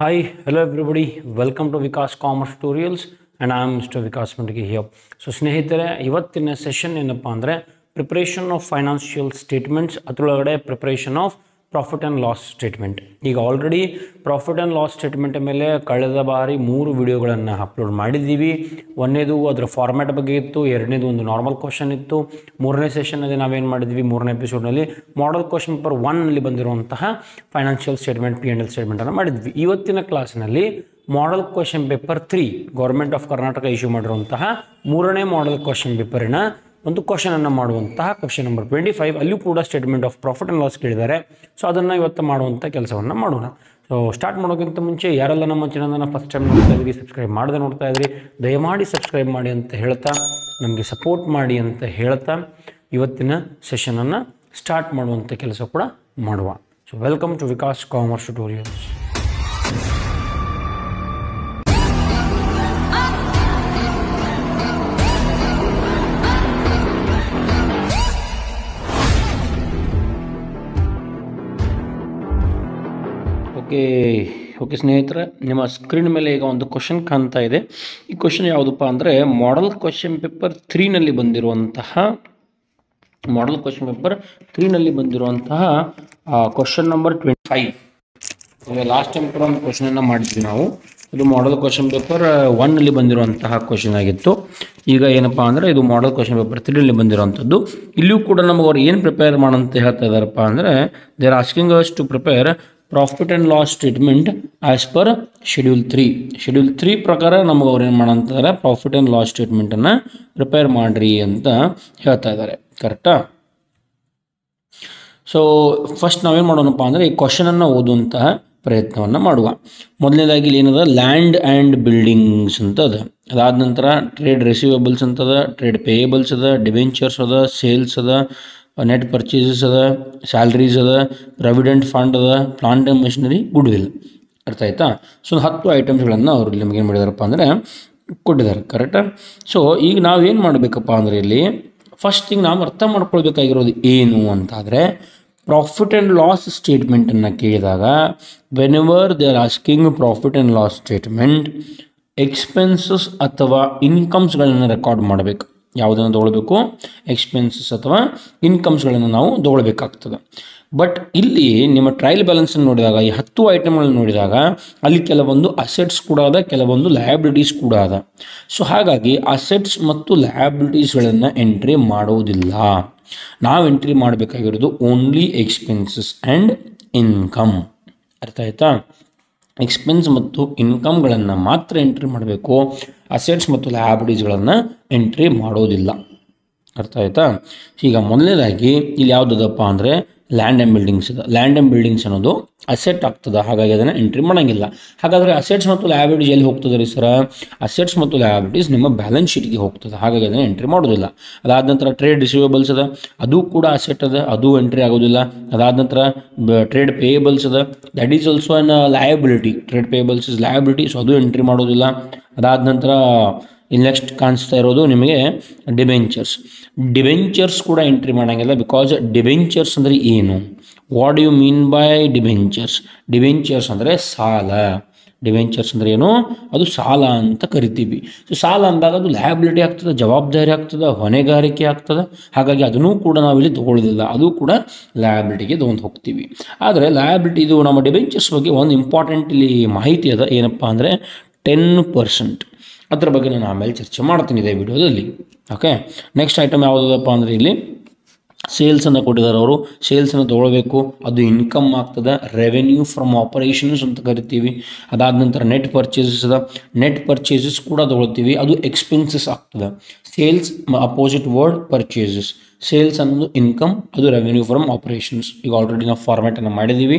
Hi, hello everybody. Welcome to Vikas Commerce Tutorials and I am Mr. Vikas Mandagi here. So ಸ್ನೇಹಿತರೆ ಇವತ್ತಿನ session ಏನಪ್ಪಾ ಅಂದರೆ preparation of financial statements ಅದರೊಳಗಡೆ preparation of profit and loss statement. ಈಗ already profit and loss statement ಮೇಲೆ ಕಳೆದ ಬಾರಿ 3 ವಿಡಿಯೋಗಳನ್ನು ಅಪ್ಲೋಡ್ ಮಾಡಿದ್ದೀವಿ. ಒಂದನೇದು ಅದರ ಫಾರ್ಮ್ಯಾಟ್ ಬಗ್ಗೆ ಇತ್ತು, ಎರಡನೇದು ಒಂದು ನಾರ್ಮಲ್ ಕ್ವಶನ್ ಇತ್ತು, ಮೂರನೇ ಸೆಷನ್ನಲ್ಲಿ ನಾವೇನು ಮಾಡಿದ್ವಿ, ಮೂರನೇ ಎಪಿಸೋಡ್ನಲ್ಲಿ ಮಾಡೆಲ್ ಕ್ವಶನ್ ಪೇಪರ್ 1ನಲ್ಲಿ ಬಂದಿರುವಂತಹ ಫೈನಾನ್ಷಿಯಲ್ ಸ್ಟೇಟ್ಮೆಂಟ್ P&L ಸ್ಟೇಟ್ಮೆಂಟನ್ನು ಮಾಡಿದ್ವಿ. ಇವತ್ತಿನ ಕ್ಲಾಸ್ನಲ್ಲಿ model question paper 3 government of Karnataka issue ಮಾಡಿರುವಂತಹ ಮೂರನೇ ಮಾಡೆಲ್ ಕ್ವಶನ್ ಪೇಪರಿನ ಒಂದು ಕ್ವಶನನ್ನು ಮಾಡುವಂತಹ ಕ್ವಶನ್ ನಂಬರ್ 25 ಅಲ್ಲಿಯೂ ಕೂಡ statement of profit and loss ಕೇಳಿದ್ದಾರೆ. ಸೊ ಅದನ್ನು ಇವತ್ತು ಮಾಡುವಂಥ ಕೆಲಸವನ್ನು ಮಾಡೋಣ. ಸೊ ಸ್ಟಾರ್ಟ್ ಮಾಡೋಕ್ಕಿಂತ ಮುಂಚೆ ಯಾರೆಲ್ಲ ನಮ್ಮ ಚಾನಲನ್ನು ಫಸ್ಟ್ ಟೈಮ್ ನೋಡ್ತಾ ಇದ್ರಿ, ಸಬ್ಸ್ಕ್ರೈಬ್ ಮಾಡದೆ ನೋಡ್ತಾ ಇದ್ರಿ, ದಯಮಾಡಿ ಸಬ್ಸ್ಕ್ರೈಬ್ ಮಾಡಿ ಅಂತ ಹೇಳ್ತಾ, ನಮಗೆ ಸಪೋರ್ಟ್ ಮಾಡಿ ಅಂತ ಹೇಳ್ತಾ ಇವತ್ತಿನ ಸೆಷನನ್ನು ಸ್ಟಾರ್ಟ್ ಮಾಡುವಂಥ ಕೆಲಸ ಕೂಡ ಮಾಡುವ. So welcome to Vikas commerce tutorials. Okay ಸ್ನೇಹಿತರೆ, ನಿಮ್ಮ ಸ್ಕ್ರೀನ್ ಮೇಲೆ ಈಗ ಒಂದು ಕ್ವಶನ್ ಕಾಣ್ತಾ ಇದೆ. ಈ ಕ್ವಶನ್ ಯಾವುದಪ್ಪ ಅಂದರೆ ಮಾಡೆಲ್ ಕ್ವಶನ್ ಪೇಪರ್ 3ನಲ್ಲಿ ಬಂದಿರುವಂತಹ ಕ್ವಶನ್ ನಂಬರ್ 25. ಲಾಸ್ಟ್ ಟೈಮ್ ಕೂಡ ಒಂದು ಕ್ವಶನನ್ನು ಮಾಡಿದ್ವಿ ನಾವು. ಇದು ಮಾಡೆಲ್ ಕ್ವಶನ್ ಪೇಪರ್ 1ನಲ್ಲಿ ಬಂದಿರುವಂತಹ ಕ್ವಶನ್ ಆಗಿತ್ತು. ಈಗ ಏನಪ್ಪ ಅಂದರೆ ಇದು ಮಾಡೆಲ್ ಕ್ವಶನ್ ಪೇಪರ್ 3ನಲ್ಲಿ ಬಂದಿರುವಂಥದ್ದು. ಇಲ್ಲಿಯೂ ಕೂಡ ನಮಗೆ ಅವ್ರು ಏನು ಪ್ರಿಪೇರ್ ಮಾಡಂತ ಹೇಳ್ತಾ ಇದ್ದಾರಪ್ಪ ಅಂದರೆ they are asking us to prepare profit and loss statement as per schedule 3 ಪ್ರಕಾರ ನಮಗೆ ಅವ್ರು ಏನು ಮಾಡಂತಿದ್ದಾರೆ, ಪ್ರಾಫಿಟ್ ಆ್ಯಂಡ್ ಲಾಸ್ ಸ್ಟೇಟ್ಮೆಂಟನ್ನು ಪ್ರಿಪೇರ್ ಮಾಡಿರಿ ಅಂತ ಹೇಳ್ತಾ ಇದ್ದಾರೆ. ಕರೆಕ್ಟಾ? ಸೊ ಫಸ್ಟ್ ನಾವೇನು ಮಾಡೋಣಪ್ಪ ಅಂದರೆ ಈ ಕ್ವಶನನ್ನು ಓದುವಂತಹ ಪ್ರಯತ್ನವನ್ನು ಮಾಡುವ. ಮೊದಲನೇದಾಗಿ ಇಲ್ಲಿ ಏನದ, ಲ್ಯಾಂಡ್ ಆ್ಯಂಡ್ ಬಿಲ್ಡಿಂಗ್ಸ್ ಅಂತ ಅದ. ಅದಾದ ನಂತರ ಟ್ರೇಡ್ ರಿಸೀವೇಬಲ್ಸ್ ಅಂತದ, ಟ್ರೇಡ್ ಪೇಯೇಬಲ್ಸ್ ಅದ, ಡಿಬೆಂಚರ್ಸ್ ಅದ, ಸೇಲ್ಸ್ ಅದ, ನೆಟ್ ಪರ್ಚೇಸಸ್ ಅದ, ಸ್ಯಾಲ್ರೀಸ್ ಅದ, ಪ್ರಾವಿಡೆಂಟ್ ಫಂಡ್ ಅದ, plant and machinery, good will. ಅರ್ಥ ಆಯ್ತಾ? ಸೊ 10 ಐಟಮ್ಸ್ಗಳನ್ನು ಅವರು ಇಲ್ಲಿ ನಮ್ಗೆ ಏನು ಮಾಡಿದಾರಪ್ಪ ಅಂದರೆ ಕೊಟ್ಟಿದ್ದಾರೆ. ಕರೆಕ್ಟಾ? ಸೊ ಈಗ ನಾವೇನು ಮಾಡಬೇಕಪ್ಪ ಅಂದರೆ ಇಲ್ಲಿ ಫಸ್ಟ್ ಥಿಂಗ್ ನಾವು ಅರ್ಥ ಮಾಡ್ಕೊಳ್ಬೇಕಾಗಿರೋದು ಏನು ಅಂತಾದರೆ, ಪ್ರಾಫಿಟ್ ಆ್ಯಂಡ್ ಲಾಸ್ ಸ್ಟೇಟ್ಮೆಂಟನ್ನು ಕೇಳಿದಾಗ when ever they are asking profit and loss statement, expenses ಅಥವಾ ಇನ್ಕಮ್ಸ್ಗಳನ್ನು ರೆಕಾರ್ಡ್ ಮಾಡಬೇಕು. ಯಾವುದನ್ನು ತೊಗೊಳ್ಬೇಕು? ಎಕ್ಸ್ಪೆನ್ಸಸ್ ಅಥವಾ ಇನ್ಕಮ್ಸ್ಗಳನ್ನು ನಾವು ತೊಗೊಳ್ಬೇಕಾಗ್ತದೆ. ಬಟ್ ಇಲ್ಲಿ ನಿಮ್ಮ ಟ್ರಯಲ್ ಬ್ಯಾಲೆನ್ಸನ್ನು ನೋಡಿದಾಗ, ಈ 10 ಐಟಮ್ಗಳನ್ನು ನೋಡಿದಾಗ ಅಲ್ಲಿ ಕೆಲವೊಂದು ಅಸೆಟ್ಸ್ ಕೂಡ ಅದ, ಕೆಲವೊಂದು ಲಯಬಿಲಿಟೀಸ್ ಕೂಡ ಅದ. ಸೊ ಹಾಗಾಗಿ ಅಸೆಟ್ಸ್ ಮತ್ತು ಲಯಬಿಲಿಟೀಸ್ಗಳನ್ನು ಎಂಟ್ರಿ ಮಾಡೋದಿಲ್ಲ. ನಾವು ಎಂಟ್ರಿ ಮಾಡಬೇಕಾಗಿರೋದು ಓನ್ಲಿ ಎಕ್ಸ್ಪೆನ್ಸಸ್ ಆ್ಯಂಡ್ ಇನ್ಕಮ್. ಅರ್ಥ ಆಯ್ತಾ? ಎಕ್ಸ್ಪೆನ್ಸ್ ಮತ್ತು ಇನ್ಕಮ್ಗಳನ್ನು ಮಾತ್ರ ಎಂಟ್ರಿ ಮಾಡಬೇಕು, ಅಸೆಟ್ಸ್ ಮತ್ತು ಲಯಬಿಲಿಟೀಸ್ಗಳನ್ನು ಎಂಟ್ರಿ ಮಾಡೋದಿಲ್ಲ. ಅರ್ಥ ಆಯ್ತಾ? ಈಗ ಮೊದಲನೇದಾಗಿ ಇಲ್ಲಿ ಯಾವುದಪ್ಪ ಅಂದರೆ ಲ್ಯಾಂಡ್ ಆ್ಯಂಡ್ ಬಿಲ್ಡಿಂಗ್ಸ್ ಇದೆ. ಲ್ಯಾಂಡ್ ಆ್ಯಂಡ್ ಬಿಲ್ಡಿಂಗ್ಸ್ ಅನ್ನೋದು ಅಸೆಟ್ ಆಗ್ತದೆ, ಹಾಗಾಗಿ ಅದನ್ನು ಎಂಟ್ರಿ ಮಾಡೋಂಗಿಲ್ಲ. ಹಾಗಾದರೆ ಅಸೆಟ್ಸ್ ಮತ್ತು ಲಯಬಿಲಿಟೀಸ್ ಎಲ್ಲಿ ಹೋಗ್ತದೆ ರೀ ಸರ? ಅಸೆಟ್ಸ್ ಮತ್ತು ಲಯಬಿಲಿಟೀಸ್ ನಿಮ್ಮ ಬ್ಯಾಲೆನ್ಸ್ ಶೀಟ್ಗೆ ಹೋಗ್ತದೆ, ಹಾಗಾಗಿ ಅದನ್ನು ಎಂಟ್ರಿ ಮಾಡೋದಿಲ್ಲ. ಅದಾದ ನಂತರ ಟ್ರೇಡ್ ರಿಸೀವೇಬಲ್ಸ್ ಅದ, ಅದು ಕೂಡ ಅಸೆಟ್ ಅದ, ಅದು ಎಂಟ್ರಿ ಆಗೋದಿಲ್ಲ. ಅದಾದ ನಂತರ ಟ್ರೇಡ್ ಪೇಯೇಬಲ್ಸ್ ಅದ, that is also an liability. Trade ಪೇಯೇಬಲ್ಸ್ is liability, so ಅದು ಎಂಟ್ರಿ ಮಾಡೋದಿಲ್ಲ. ಅದಾದ ನಂತರ ಇಲ್ಲಿ ನೆಕ್ಸ್ಟ್ ಕಾಣಿಸ್ತಾ ಇರೋದು ನಿಮಗೆ ಡಿಬೆಂಚರ್ಸ್ ಕೂಡ ಎಂಟ್ರಿ ಮಾಡೋಂಗಿಲ್ಲ. ಬಿಕಾಸ್ ಡಿಬೆಂಚರ್ಸ್ ಅಂದರೆ ಏನು? What do you mean by debentures ಅಂದರೆ ಸಾಲ. ಡಿಬೆಂಚರ್ಸ್ ಅಂದರೆ ಏನು? ಅದು ಸಾಲ ಅಂತ ಕರಿತೀವಿ. ಸೊ ಸಾಲ ಅಂದಾಗ ಅದು ಲಯಬಿಲಿಟಿ ಆಗ್ತದೆ, ಜವಾಬ್ದಾರಿ ಆಗ್ತದೆ, ಹೊಣೆಗಾರಿಕೆ ಆಗ್ತದೆ. ಹಾಗಾಗಿ ಅದನ್ನು ಕೂಡ ನಾವಿಲ್ಲಿ ತೊಗೊಳ್ಳೋದಿಲ್ಲ, ಅದು ಕೂಡ ಲಯಬಿಲಿಟಿಗೆ ತೊಗೊಂಡು ಹೋಗ್ತೀವಿ. ಆದರೆ ಲಯಬಿಲಿಟಿ ಇದು ನಮ್ಮ ಡಿಬೆಂಚರ್ಸ್ ಬಗ್ಗೆ ಒಂದು ಇಂಪಾರ್ಟೆಂಟ್ ಇಲ್ಲಿ ಮಾಹಿತಿ ಅದ. ಏನಪ್ಪ ಅಂದರೆ 10%. ಅದರ ಬಗ್ಗೆ ನಾನು ಆಮೇಲೆ ಚರ್ಚೆ ಮಾಡ್ತೀನಿ ಇದೇ ವಿಡಿಯೋದಲ್ಲಿ. ಓಕೆ, ನೆಕ್ಸ್ಟ್ ಐಟಮ್ ಯಾವುದಪ್ಪ ಅಂದರೆ ಇಲ್ಲಿ ಸೇಲ್ಸನ್ನು ಕೊಟ್ಟಿದ್ದಾರೆ ಅವರು. ಸೇಲ್ಸನ್ನು ತೊಗೊಳ್ಬೇಕು, ಅದು ಇನ್ಕಮ್ ಆಗ್ತದೆ, ರೆವೆನ್ಯೂ ಫ್ರಮ್ ಆಪರೇಷನ್ಸ್ ಅಂತ ಕರಿತೀವಿ. ಅದಾದ ನಂತರ ನೆಟ್ ಪರ್ಚೇಸಸ್ ಅದ, ನೆಟ್ ಪರ್ಚೇಸಸ್ ಕೂಡ ತೊಗೊಳ್ತೀವಿ, ಅದು ಎಕ್ಸ್ಪೆನ್ಸಸ್ ಆಗ್ತದೆ. Sales opposite word purchases. Sales ಅನ್ನೋದು ಇನ್ಕಮ್, ಅದು ರೆವೆನ್ಯೂ ಫ್ರಮ್ ಆಪರೇಷನ್ಸ್. ಈಗ ಆಲ್ರೆಡಿ ನಾವು ಫಾರ್ಮ್ಯಾಟನ್ನು ಮಾಡಿದ್ದೀವಿ,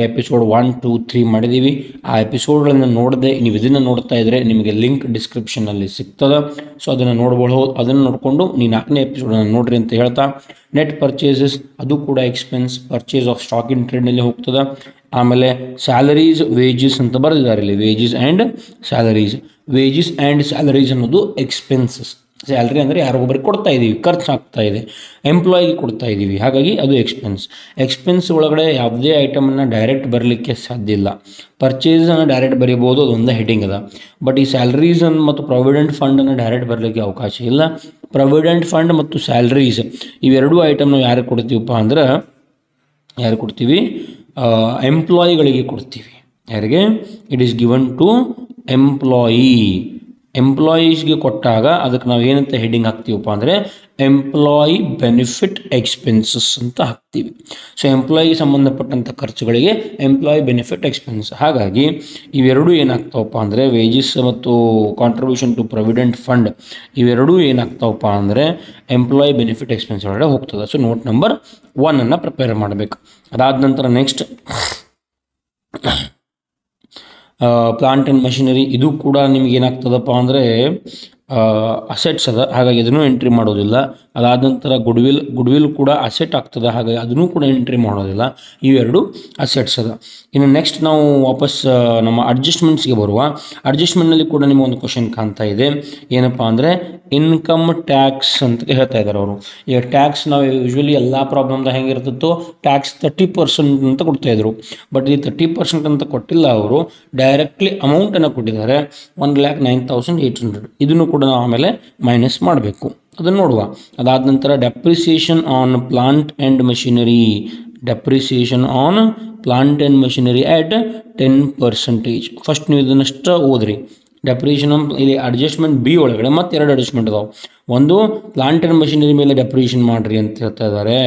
ಎಪಿಸೋಡ್ 1, 2, 3 ಮಾಡಿದ್ದೀವಿ. ಆ ಎಪಿಸೋಡ್ಗಳನ್ನು ನೋಡದೆ ನೀವು ಇದನ್ನು ನೋಡ್ತಾ ಇದ್ದರೆ ನಿಮಗೆ ಲಿಂಕ್ ಡಿಸ್ಕ್ರಿಪ್ಷನ್ನಲ್ಲಿ ಸಿಗ್ತದೆ. ಸೊ ಅದನ್ನು ನೋಡ್ಬೋದು, ಅದನ್ನು ನೋಡಿಕೊಂಡು ನೀವು 4ನೇ ಎಪಿಸೋಡನ್ನು ನೋಡ್ರಿ ಅಂತ ಹೇಳ್ತಾ, ನೆಟ್ ಪರ್ಚೇಸಸ್ ಅದು ಕೂಡ expense, purchase of stock in ಟ್ರೇಡ್ನಲ್ಲಿ ಹೋಗ್ತದೆ. ಆಮೇಲೆ ಸ್ಯಾಲರೀಸ್, ವೇಜಸ್ ಅಂತ ಬರೆದಿದ್ದಾರೆ ಇಲ್ಲಿ, ವೇಜಸ್ ಆ್ಯಂಡ್ ಸ್ಯಾಲರೀಸ್ ಅನ್ನೋದು ಎಕ್ಸ್ಪೆನ್ಸಸ್. ಸ್ಯಾಲ್ರಿ ಅಂದರೆ ಯಾರಿಗೊಬ್ಬರಿಗೆ ಕೊಡ್ತಾ ಇದ್ದೀವಿ, ಖರ್ಚು ಆಗ್ತಾ ಇದೆ, ಎಂಪ್ಲಾಯಿಗೆ ಕೊಡ್ತಾ ಇದ್ದೀವಿ, ಹಾಗಾಗಿ ಅದು ಎಕ್ಸ್ಪೆನ್ಸ್ ಒಳಗಡೆ ಯಾವುದೇ ಐಟಮನ್ನು ಡೈರೆಕ್ಟ್ ಬರಲಿಕ್ಕೆ ಸಾಧ್ಯ ಇಲ್ಲ. ಪರ್ಚೇಸನ್ನು ಡೈರೆಕ್ಟ್ ಬರೀಬೋದು, ಅದೊಂದು ಹೆಡ್ಡಿಂಗ್ ಅದ. ಬಟ್ ಈ ಸ್ಯಾಲ್ರೀಸನ್ನು ಮತ್ತು ಪ್ರಾವಿಡೆಂಟ್ ಫಂಡನ್ನು ಡೈರೆಕ್ಟ್ ಬರಲಿಕ್ಕೆ ಅವಕಾಶ ಇಲ್ಲ. ಪ್ರಾವಿಡೆಂಟ್ ಫಂಡ್ ಮತ್ತು ಸ್ಯಾಲ್ರೀಸ್ ಇವೆರಡೂ ಐಟಮ್ ನಾವು ಯಾರಿಗೆ ಕೊಡ್ತೀವಪ್ಪ ಅಂದ್ರೆ ಯಾರಿಗೆ ಕೊಡ್ತೀವಿ? ಎಂಪ್ಲಾಯಿಗಳಿಗೆ ಕೊಡ್ತೀವಿ. ಯಾರಿಗೆ? ಇಟ್ ಈಸ್ ಗಿವನ್ ಟು ಎಂಪ್ಲಾಯೀಸ್ಗೆ ಕೊಟ್ಟಾಗ ಅದಕ್ಕೆ ನಾವು ಏನಂತ ಹೆಡ್ಡಿಂಗ್ ಹಾಕ್ತೀವಪ್ಪ ಅಂದರೆ ಎಂಪ್ಲಾಯಿ ಬೆನಿಫಿಟ್ ಎಕ್ಸ್ಪೆನ್ಸಸ್ ಅಂತ ಹಾಕ್ತೀವಿ. ಸೊ ಎಂಪ್ಲಾಯಿ ಸಂಬಂಧಪಟ್ಟಂಥ ಖರ್ಚುಗಳಿಗೆ ಎಂಪ್ಲಾಯಿ ಬೆನಿಫಿಟ್ ಎಕ್ಸ್ಪೆನ್ಸ್. ಹಾಗಾಗಿ ಇವೆರಡೂ ಏನಾಗ್ತಾವಪ್ಪ ಅಂದರೆ ವೇಜಸ್ ಮತ್ತು ಕಾಂಟ್ರಿಬ್ಯೂಷನ್ ಟು ಪ್ರಾವಿಡೆಂಟ್ ಫಂಡ್ ಇವೆರಡೂ ಏನಾಗ್ತಾವಪ್ಪ ಅಂದರೆ ಎಂಪ್ಲಾಯಿ ಬೆನಿಫಿಟ್ ಎಕ್ಸ್ಪೆನ್ಸ್ ಒಳಗಡೆ ಹೋಗ್ತದೆ. ಸೊ ನೋಟ್ ನಂಬರ್ 1 ಪ್ರಿಪೇರ್ ಮಾಡಬೇಕು. ಅದಾದ ನಂತರ ನೆಕ್ಸ್ಟ್ ಪ್ಲಾಂಟ್ ಆ್ಯಂಡ್ ಮಷಿನರಿ, ಇದು ಕೂಡ ನಿಮ್ಗೆ ಏನಾಗ್ತದಪ್ಪ ಅಂದರೆ ಅಸೆಟ್ಸ್ ಅದ, ಹಾಗಾಗಿ ಅದನ್ನು ಎಂಟ್ರಿ ಮಾಡೋದಿಲ್ಲ. ಅದಾದ ನಂತರ ಗುಡ್ವಿಲ್ ಕೂಡ ಅಸೆಟ್ ಆಗ್ತದೆ, ಹಾಗಾಗಿ ಅದನ್ನು ಕೂಡ ಎಂಟ್ರಿ ಮಾಡೋದಿಲ್ಲ. ಇವೆರಡು ಅಸೆಟ್ಸ್ ಅದ. ಇನ್ನು ನೆಕ್ಸ್ಟ್ ನಾವು ವಾಪಸ್ ನಮ್ಮ ಅಡ್ಜಸ್ಟ್ಮೆಂಟ್ಸ್ಗೆ ಬರುವ. ಅಡ್ಜಸ್ಟ್ಮೆಂಟ್ನಲ್ಲಿ ಕೂಡ ನಿಮಗೆ ಒಂದು ಕ್ವಶನ್ ಕಾಣ್ತಾ ಇದೆ. ಏನಪ್ಪ ಅಂದರೆ ಇನ್ಕಮ್ ಟ್ಯಾಕ್ಸ್ ಅಂತ ಹೇಳ್ತಾ ಇದ್ದಾರೆ ಅವರು. ಈಗ ಟ್ಯಾಕ್ಸ್ ನಾವು ಯೂಶ್ವಲಿ ಎಲ್ಲ ಪ್ರಾಬ್ಲಮ್ದಾಗ ಹೆಂಗಿರ್ತಿತ್ತು, ಟ್ಯಾಕ್ಸ್ 30% ಅಂತ ಕೊಡ್ತಾಯಿದ್ರು. ಬಟ್ ಈ 30% ಅಂತ ಕೊಟ್ಟಿಲ್ಲ, ಅವರು ಡೈರೆಕ್ಟ್ಲಿ ಅಮೌಂಟನ್ನು ಕೊಟ್ಟಿದ್ದಾರೆ 1,09,800. ಇದನ್ನು ಕೂಡ ನಾವು ಆಮೇಲೆ ಮೈನಸ್ ಮಾಡಬೇಕು, ಅದನ್ನು ನೋಡುವ. ಅದಾದ ನಂತರ depreciation on plant and machinery at 10%. First ನೀವು ಇದನ್ನಷ್ಟು ಓದ್ರಿ. ಡೆಪ್ರಿಷನ್ ಇಲ್ಲಿ ಅಡ್ಜಸ್ಟ್ಮೆಂಟ್ ಬಿ ಒಳಗಡೆ ಮತ್ತೆ 2 ಅಡ್ಜಸ್ಟ್ಮೆಂಟ್ ಅದಾವೆ. ಒಂದು ಪ್ಲಾಂಟ್ ಆ್ಯಂಡ್ ಮಷಿನರಿ ಮೇಲೆ ಡೆಪ್ರಿಷನ್ ಮಾಡಿರಿ ಅಂತ ಹೇಳ್ತಾ ಇದ್ದಾರೆ.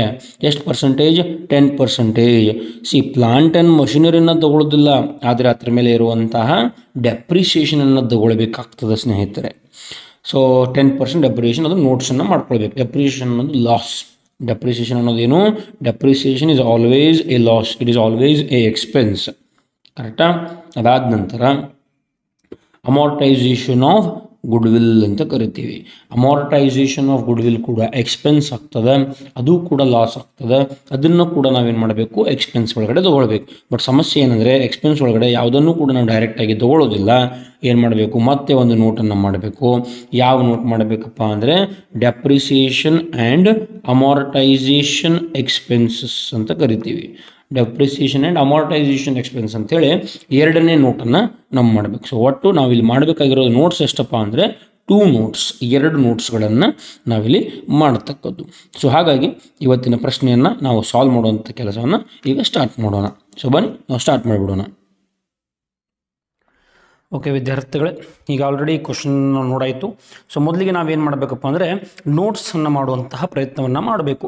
ಎಷ್ಟು ಪರ್ಸೆಂಟೇಜ್? 10%. ಪ್ಲಾಂಟ್ ಆ್ಯಂಡ್ ಮಷಿನರಿನ ತಗೊಳ್ಳೋದಿಲ್ಲ, ಆದರೆ ಅದ್ರ ಮೇಲೆ ಇರುವಂತಹ ಡೆಪ್ರಿಸಿಯೇಷನನ್ನು ತಗೊಳ್ಬೇಕಾಗ್ತದೆ ಸ್ನೇಹಿತರೆ. ಸೊ 10% ಡೆಪ್ರಿಷನ್, ಅದು ನೋಟ್ಸನ್ನು ಮಾಡ್ಕೊಳ್ಬೇಕು. ಡೆಪ್ರಿಷಿಯೇಷನ್ ಅನ್ನೋದು ಲಾಸ್. ಡೆಪ್ರಿಸಿಯೇಷನ್ ಅನ್ನೋದೇನು? Depreciation is always a loss, it is always a expense. ಕರೆಕ್ಟಾ? ಅದಾದ ನಂತರ ಅಮಾರ್ಟೈಸೇಷನ್ ಆಫ್ ಗುಡ್ವಿಲ್ ಅಂತ ಕರಿತೀವಿ. ಅಮಾರ್ಟೈಸೇಷನ್ ಆಫ್ ಗುಡ್ವಿಲ್ ಕೂಡ ಎಕ್ಸ್ಪೆನ್ಸ್ ಆಗ್ತದೆ, ಅದು ಕೂಡ ಲಾಸ್ ಆಗ್ತದೆ. ಅದನ್ನು ಕೂಡ ನಾವೇನು ಮಾಡಬೇಕು? ಎಕ್ಸ್ಪೆನ್ಸ್ ಒಳಗಡೆ ತೊಗೊಳ್ಬೇಕು. ಬಟ್ ಸಮಸ್ಯೆ ಏನಂದರೆ ಎಕ್ಸ್ಪೆನ್ಸ್ ಒಳಗಡೆ ಯಾವುದನ್ನು ಕೂಡ ನಾವು ಡೈರೆಕ್ಟಾಗಿ ತೊಗೊಳ್ಳೋದಿಲ್ಲ. ಏನು ಮಾಡಬೇಕು? ಮತ್ತೆ ಒಂದು ನೋಟನ್ನು ಮಾಡಬೇಕು. ಯಾವ ನೋಟ್ ಮಾಡಬೇಕಪ್ಪ ಅಂದರೆ ಡೆಪ್ರಿಸಿಯೇಷನ್ ಆ್ಯಂಡ್ ಅಮಾರ್ಟೈಸೇಷನ್ ಎಕ್ಸ್ಪೆನ್ಸಸ್ ಅಂತ ಕರಿತೀವಿ. ಡೆಪ್ರಿಸಿಯೇಷನ್ ಆ್ಯಂಡ್ ಅಮಾರ್ಟೈಸೇಷನ್ ಎಕ್ಸ್ಪೆನ್ಸ್ ಅಂತೇಳಿ 2ನೇ ನೋಟನ್ನು ನಾವು ಮಾಡಬೇಕು. ಸೊ ಒಟ್ಟು ನಾವಿಲ್ಲಿ ಮಾಡಬೇಕಾಗಿರೋದು ನೋಟ್ಸ್ ಎಷ್ಟಪ್ಪ ಅಂದರೆ 2 ನೋಟ್ಸ್, 2 ನೋಟ್ಸ್ಗಳನ್ನು ನಾವಿಲ್ಲಿ ಮಾಡತಕ್ಕದ್ದು. ಸೊ ಹಾಗಾಗಿ ಇವತ್ತಿನ ಪ್ರಶ್ನೆಯನ್ನು ನಾವು ಸಾಲ್ವ್ ಮಾಡುವಂಥ ಕೆಲಸವನ್ನು ಈಗ ಸ್ಟಾರ್ಟ್ ಮಾಡೋಣ. ಸೊ ಬನ್ನಿ ನಾವು ಸ್ಟಾರ್ಟ್ ಮಾಡಿಬಿಡೋಣ. ಓಕೆ ವಿದ್ಯಾರ್ಥಿಗಳೇ, ಈಗ ಆಲ್ರೆಡಿ ಕ್ವಶನ್ ನೋಡಾಯಿತು. ಸೊ ಮೊದಲಿಗೆ ನಾವೇನು ಮಾಡಬೇಕಪ್ಪ ಅಂದರೆ ನೋಟ್ಸನ್ನು ಮಾಡುವಂತಹ ಪ್ರಯತ್ನವನ್ನು ಮಾಡಬೇಕು.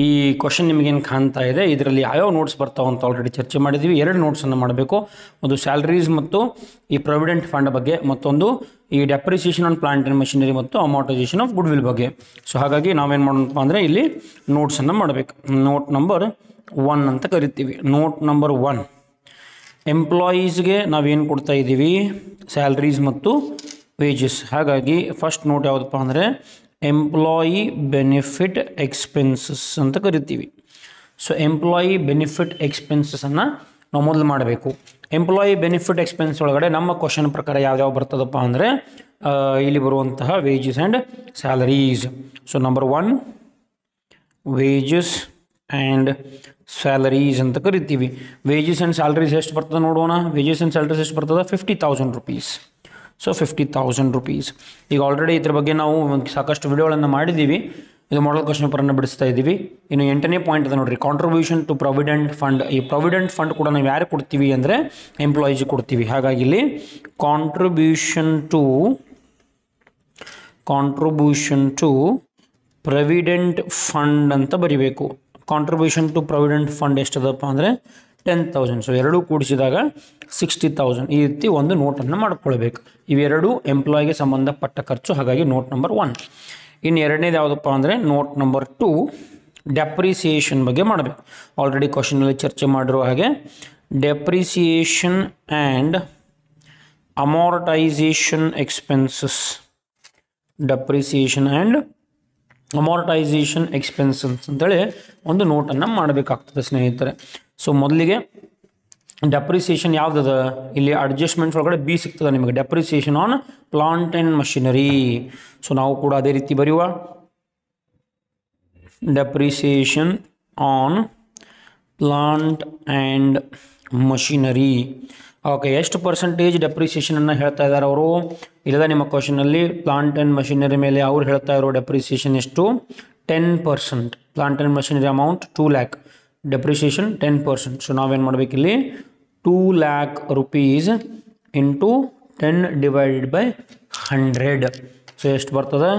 ಈ ಕ್ವಶನ್ ನಿಮಗೇನು ಕಾಣ್ತಾ ಇದೆ, ಇದರಲ್ಲಿ ಯಾವ್ಯಾವ ನೋಟ್ಸ್ ಬರ್ತಾವೆ ಅಂತ ಆಲ್ರೆಡಿ ಚರ್ಚೆ ಮಾಡಿದ್ದೀವಿ. 2 ನೋಟ್ಸನ್ನು ಮಾಡಬೇಕು. ಒಂದು ಸ್ಯಾಲ್ರೀಸ್ ಮತ್ತು ಈ ಪ್ರಾವಿಡೆಂಟ್ ಫಂಡ್ ಬಗ್ಗೆ, ಮತ್ತೊಂದು ಈ depreciation on plant and machinery ಮತ್ತು ಅಮಾರ್ಟೈಸೇಷನ್ ಆಫ್ ಗುಡ್ವಿಲ್ ಬಗ್ಗೆ. ಸೊ ಹಾಗಾಗಿ ನಾವೇನು ಮಾಡೋಣಪ್ಪ ಅಂದರೆ ಇಲ್ಲಿ ನೋಟ್ಸನ್ನು ಮಾಡಬೇಕು. ನೋಟ್ ನಂಬರ್ 1 ಅಂತ ಕರಿತೀವಿ. ನೋಟ್ ನಂಬರ್ 1, ಎಂಪ್ಲಾಯೀಸ್ಗೆ ನಾವೇನು ಕೊಡ್ತಾ ಇದ್ದೀವಿ? ಸ್ಯಾಲ್ರೀಸ್ ಮತ್ತು ವೇಜಸ್. ಹಾಗಾಗಿ ಫಸ್ಟ್ ನೋಟ್ ಯಾವುದಪ್ಪ ಅಂದರೆ ಎಂಪ್ಲಾಯಿ ಬೆನಿಫಿಟ್ ಎಕ್ಸ್ಪೆನ್ಸಸ್ ಅಂತ ಕರಿತೀವಿ. ಸೊ ಎಂಪ್ಲಾಯಿ ಬೆನಿಫಿಟ್ ಎಕ್ಸ್ಪೆನ್ಸಸನ್ನು ನಾವು ಮೊದಲು ಮಾಡಬೇಕು. ಎಂಪ್ಲಾಯಿ ಬೆನಿಫಿಟ್ ಎಕ್ಸ್ಪೆನ್ಸ್ ಒಳಗಡೆ ನಮ್ಮ ಕ್ವಶನ್ ಪ್ರಕಾರ ಯಾವ್ಯಾವ ಬರ್ತದಪ್ಪ ಅಂದರೆ ಇಲ್ಲಿ ಬರುವಂತಹ wages and salaries. So number 1 wages and salaries ಅಂತ ಕರಿತೀವಿ. ವೇಜಸ್ ಆ್ಯಂಡ್ ಸ್ಯಾಲರೀಸ್ ಎಷ್ಟು ಬರ್ತದೆ ನೋಡೋಣ. ವೇಜಸ್ ಆ್ಯಂಡ್ ಸ್ಯಾಲರೀಸ್ ಎಷ್ಟು ಬರ್ತದೆ? 50,000 rupees. So 50,000 rupees. ಈಗ ಆಲ್ರೆಡಿ ಇದ್ರ ಬಗ್ಗೆ ನಾವು ಸಾಕಷ್ಟು ವಿಡಿಯೋಗಳನ್ನು ಮಾಡಿದ್ದೀವಿ. ಇದು ಮಾಡಲ್ ಕ್ವಶನ್ ಪೇಪರನ್ನು ಬಿಡಿಸ್ತಾ ಇದ್ದೀವಿ. ಇನ್ನು 8ನೇ ಪಾಯಿಂಟ್ ಅದ ನೋಡಿರಿ, ಕಾಂಟ್ರಿಬ್ಯೂಷನ್ ಟು ಪ್ರಾವಿಡೆಂಟ್ ಫಂಡ್. ಈ ಪ್ರಾವಿಡೆಂಟ್ ಫಂಡ್ ಕೂಡ ನಾವು ಯಾರು ಕೊಡ್ತೀವಿ ಅಂದರೆ ಎಂಪ್ಲಾಯೀಸ್ಗೆ ಕೊಡ್ತೀವಿ. ಹಾಗಾಗಿ ಇಲ್ಲಿ ಕಾಂಟ್ರಿಬ್ಯೂಷನ್ ಟು ಪ್ರಾವಿಡೆಂಟ್ ಫಂಡ್ ಅಂತ ಬರಿಬೇಕು. ಕಾಂಟ್ರಿಬ್ಯೂಷನ್ ಟು ಪ್ರಾವಿಡೆಂಟ್ ಫಂಡ್ ಎಷ್ಟದಪ್ಪ ಅಂದರೆ 10,000. ಸೊ ಎರಡೂ ಕೂಡಿಸಿದಾಗ 60,000. ಈ ರೀತಿ ಒಂದು ನೋಟನ್ನು ಮಾಡ್ಕೊಳ್ಬೇಕು. ಇವೆರಡು ಎಂಪ್ಲಾಯಿಗೆ ಸಂಬಂಧಪಟ್ಟ ಖರ್ಚು. ಹಾಗಾಗಿ ನೋಟ್ ನಂಬರ್ 1. ಇನ್ನು 2ನೇದು ಯಾವುದಪ್ಪ ಅಂದರೆ ನೋಟ್ ನಂಬರ್ 2, ಡೆಪ್ರಿಸಿಯೇಷನ್ ಬಗ್ಗೆ ಮಾಡಬೇಕು. ಆಲ್ರೆಡಿ ಕ್ವಶನಲ್ಲಿ ಚರ್ಚೆ ಮಾಡಿರೋ ಹಾಗೆ depreciation and amortization expenses. Depreciation and amortization expenses ಅಂತೇಳಿ ಒಂದು ನೋಟನ್ನು ಮಾಡಬೇಕಾಗ್ತದೆ ಸ್ನೇಹಿತರೆ. ಸೊ ಮೊದಲಿಗೆ ಡೆಪ್ರಿಸಿಯೇಷನ್ ಯಾವುದದ ಇಲ್ಲಿ ಅಡ್ಜಸ್ಟ್ಮೆಂಟ್ಸ್ ಒಳಗಡೆ ಬಿ ಸಿಗ್ತದೆ ನಿಮಗೆ, depreciation on plant and machinery. So ನಾವು ಕೂಡ ಅದೇ ರೀತಿ ಬರೆಯುವ, depreciation on plant and machinery. Okay, ಎಷ್ಟು ಪರ್ಸೆಂಟೇಜ್ ಡೆಪ್ರಿಸಿಯೇಷನನ್ನು ಹೇಳ್ತಾ ಇದ್ದಾರೆ ಅವರು? ಇಲ್ಲದ ನಿಮ್ಮ ಕ್ವಶನಲ್ಲಿ ಪ್ಲಾಂಟ್ ಆ್ಯಂಡ್ ಮಷಿನರಿ ಮೇಲೆ ಅವ್ರು ಹೇಳ್ತಾ ಇರೋ ಡೆಪ್ರಿಸಿಯೇಷನ್ ಎಷ್ಟು? 10%. Plant and machinery amount 2 lakh, depreciation 10%. So ನಾವೇನು ಮಾಡಬೇಕಿಲ್ಲಿ 2 lakh rupees into 10 divided by 100. So ಎಷ್ಟು ಬರ್ತದೆ?